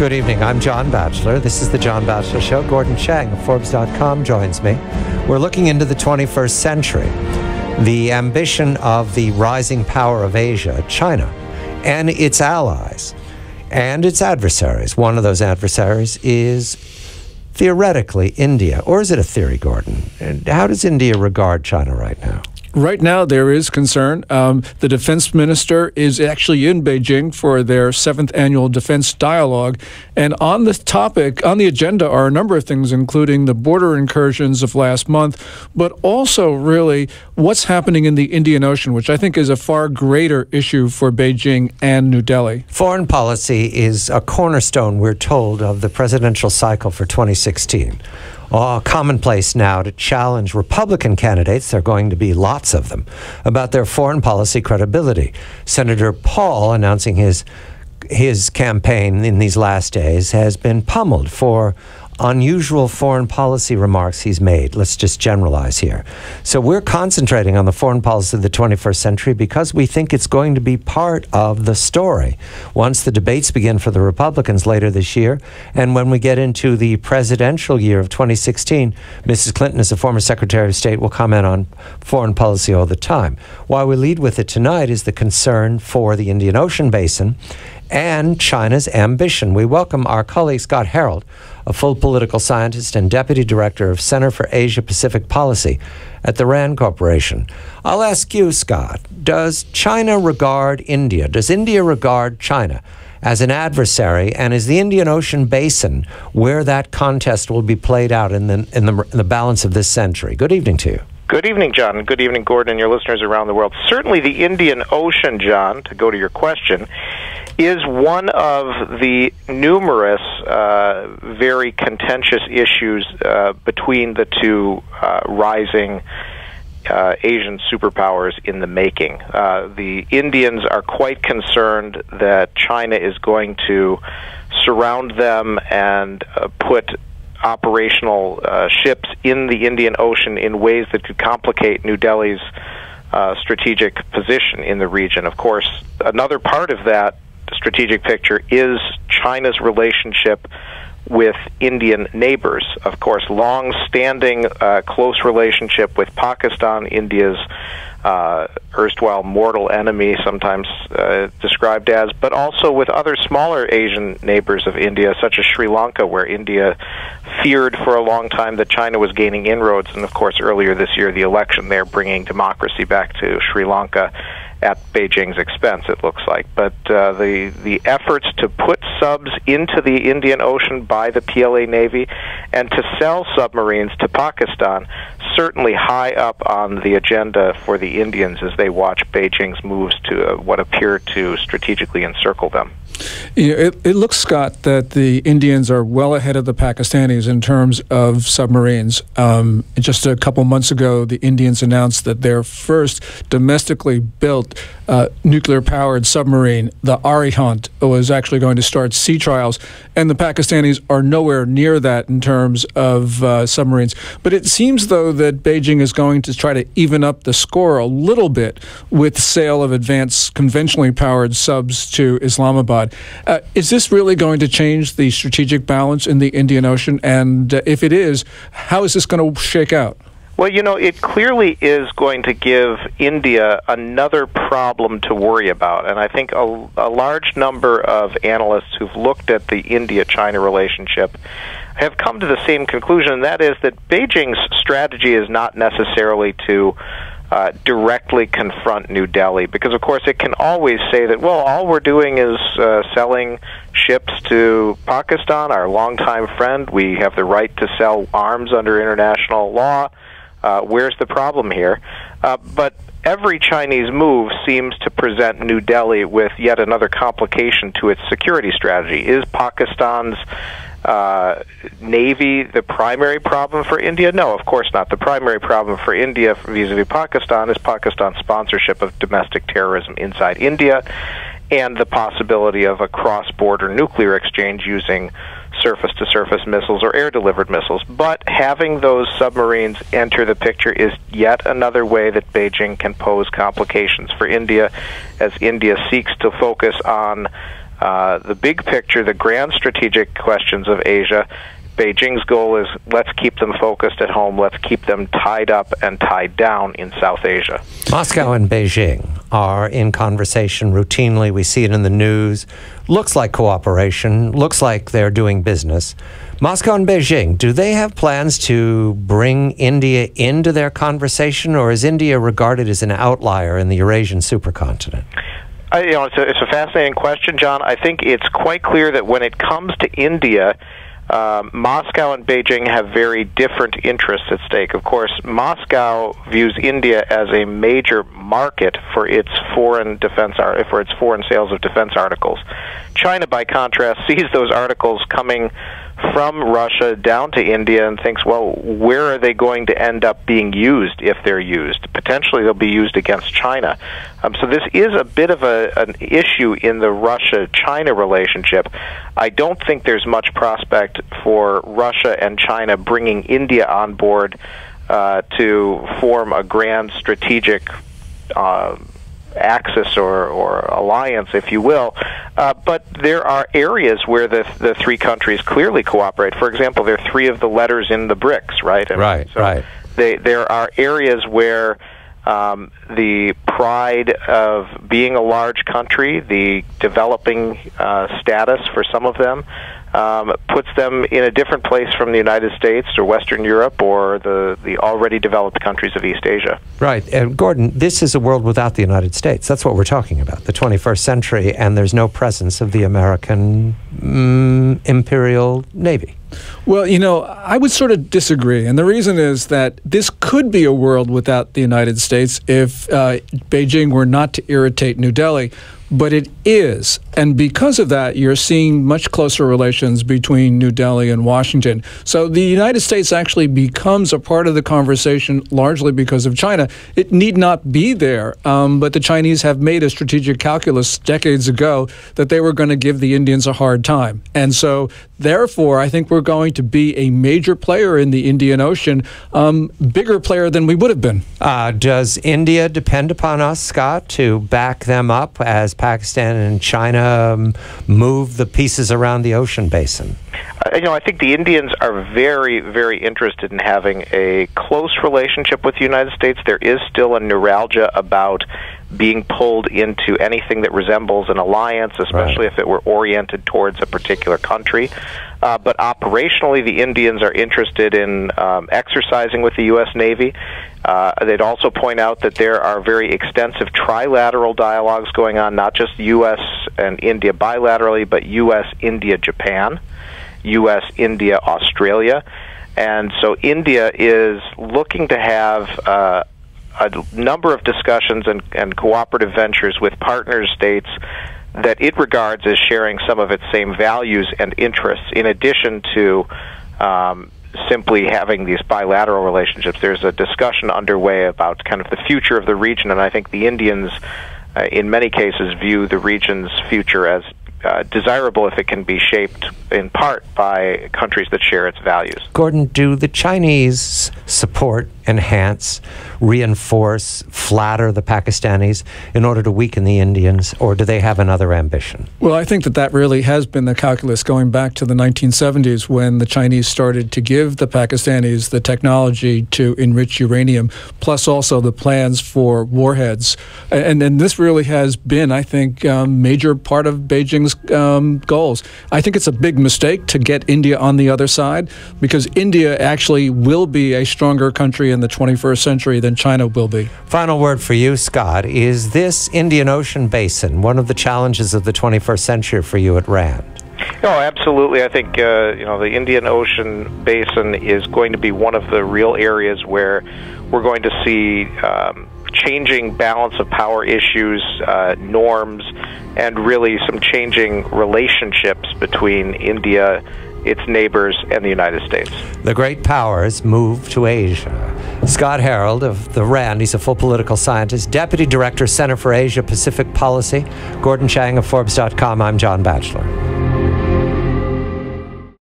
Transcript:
Good evening. I'm John Batchelor. This is The John Batchelor Show. Gordon Chang of Forbes.com joins me. We're looking into the 21st century, the ambition of the rising power of Asia, China, and its allies and its adversaries. One of those adversaries is theoretically India. Or is it a theory, Gordon? And how does India regard China right now? Right now, there is concern. The defense minister is actually in Beijing for their 7th annual defense dialogue. And on the topic, on the agenda, are a number of things, including the border incursions of last month, but also really what's happening in the Indian Ocean, which I think is a far greater issue for Beijing and New Delhi. Foreign policy is a cornerstone, we're told, of the presidential cycle for 2016. Commonplace now to challenge Republican candidates, there are going to be lots of them, about their foreign policy credibility. Senator Paul, announcing his campaign in these last days, has been pummeled for unusual foreign policy remarks he's made. Let's just generalize here. So we're concentrating on the foreign policy of the 21st century because we think it's going to be part of the story once the debates begin for the Republicans later this year. And when we get into the presidential year of 2016, Mrs. Clinton, as a former Secretary of State, will comment on foreign policy all the time. Why we lead with it tonight is the concern for the Indian Ocean basin and China's ambition. We welcome our colleague Scott Harold, a full political scientist and deputy director of Center for Asia-Pacific Policy at the RAND Corporation. I'll ask you, Scott, does China regard India? Does India regard China as an adversary? And is the Indian Ocean basin where that contest will be played out in the balance of this century? Good evening to you. Good evening, John, and good evening, Gordon, and your listeners around the world. Certainly the Indian Ocean, John, to go to your question, is one of the numerous very contentious issues between the two rising Asian superpowers in the making. The Indians are quite concerned that China is going to surround them and put operational ships in the Indian Ocean in ways that could complicate New Delhi's strategic position in the region. Of course, another part of that strategic picture is China's relationship with Indian neighbors. Of course, long-standing close relationship with Pakistan, India's erstwhile mortal enemy, sometimes described as, but also with other smaller Asian neighbors of India, such as Sri Lanka, where India feared for a long time that China was gaining inroads, and of course earlier this year the election there bringing democracy back to Sri Lanka at Beijing's expense, it looks like. But the efforts to put subs into the Indian Ocean by the PLA Navy and to sell submarines to Pakistan certainly high up on the agenda for the Indians as they watch Beijing's moves to what appear to strategically encircle them. It looks, Scott, that the Indians are well ahead of the Pakistanis in terms of submarines. Just a couple months ago, the Indians announced that their first domestically built nuclear-powered submarine, the Arihant, was actually going to start sea trials, and the Pakistanis are nowhere near that in terms of submarines. But it seems, though, that Beijing is going to try to even up the score a little bit with the sale of advanced conventionally powered subs to Islamabad. Is this really going to change the strategic balance in the Indian Ocean? And if it is, how is this going to shake out? Well, you know, it clearly is going to give India another problem to worry about. And I think a large number of analysts who've looked at the India-China relationship have come to the same conclusion, and that is that Beijing's strategy is not necessarily to directly confront New Delhi, because of course it can always say that, well, all we're doing is selling ships to Pakistan, our longtime friend. We have the right to sell arms under international law. Where's the problem here? But every Chinese move seems to present New Delhi with yet another complication to its security strategy. Is Pakistan's Navy the primary problem for India? No, of course not. The primary problem for India vis-a-vis Pakistan is Pakistan's sponsorship of domestic terrorism inside India and the possibility of a cross-border nuclear exchange using surface-to-surface missiles or air-delivered missiles. But having those submarines enter the picture is yet another way that Beijing can pose complications for India as India seeks to focus on the big picture, the grand strategic questions of Asia, Beijing's goal is let's keep them focused at home. Let's keep them tied up and tied down in South Asia. Moscow and Beijing are in conversation routinely. We see it in the news. Looks like cooperation. Looks like they're doing business. Moscow and Beijing, do they have plans to bring India into their conversation, or is India regarded as an outlier in the Eurasian supercontinent? It's a fascinating question, John. I think it's quite clear that when it comes to India, Moscow and Beijing have very different interests at stake. Of course, Moscow views India as a major market for its foreign sales of defense articles. China, by contrast, sees those articles coming from Russia down to India and thinks, well, where are they going to end up being used if they're used? Potentially they'll be used against China. So this is a bit of an issue in the Russia-China relationship. I don't think there's much prospect for Russia and China bringing India on board to form a grand strategic axis or alliance, if you will. But there are areas where the three countries clearly cooperate. For example, there are three of the letters in the BRICS, right? Right. There are areas where the pride of being a large country, the developing status for some of them, puts them in a different place from the United States or Western Europe or the already developed countries of East Asia. Right. And Gordon, this is a world without the United States. That's what we're talking about, the 21st century, and there's no presence of the American Imperial Navy. Well, I would sort of disagree. And the reason is that this could be a world without the United States if Beijing were not to irritate New Delhi. But it is. And because of that, you're seeing much closer relations between New Delhi and Washington. So the United States actually becomes a part of the conversation largely because of China. It need not be there, but the Chinese have made a strategic calculus decades ago that they were going to give the Indians a hard time. And so, therefore, I think we're going to be a major player in the Indian Ocean, bigger player than we would have been. Does India depend upon us, Scott, to back them up as Pakistan and China move the pieces around the ocean basin? I think the Indians are very, very interested in having a close relationship with the United States. There is still a neuralgia about being pulled into anything that resembles an alliance, especially if it were oriented towards a particular country. But operationally, the Indians are interested in exercising with the U.S. Navy. They'd also point out that there are very extensive trilateral dialogues going on, not just U.S. and India bilaterally, but U.S., India, Japan, U.S., India, Australia. And so India is looking to have a number of discussions and cooperative ventures with partner states that it regards as sharing some of its same values and interests, in addition to simply having these bilateral relationships. There's a discussion underway about kind of the future of the region, and I think the Indians, in many cases, view the region's future as desirable if it can be shaped in part by countries that share its values. Gordon, do the Chinese support, enhance, reinforce, flatter the Pakistanis in order to weaken the Indians, or do they have another ambition? Well, I think that really has been the calculus going back to the 1970s when the Chinese started to give the Pakistanis the technology to enrich uranium, plus also the plans for warheads. And this really has been, I think, a major part of Beijing's goals. I think it's a big mistake to get India on the other side, because India actually will be a stronger country in the 21st century than China will be. Final word for you, Scott. Is this Indian Ocean basin one of the challenges of the 21st century for you at RAND? No, absolutely. I think the Indian Ocean basin is going to be one of the real areas where we're going to see changing balance of power issues, norms, and really some changing relationships between India, its neighbors, and the United States. The great powers move to Asia. Scott Harold of the RAND, he's a full political scientist, Deputy Director, Center for Asia Pacific Policy. Gordon Chang of Forbes.com. I'm John Batchelor.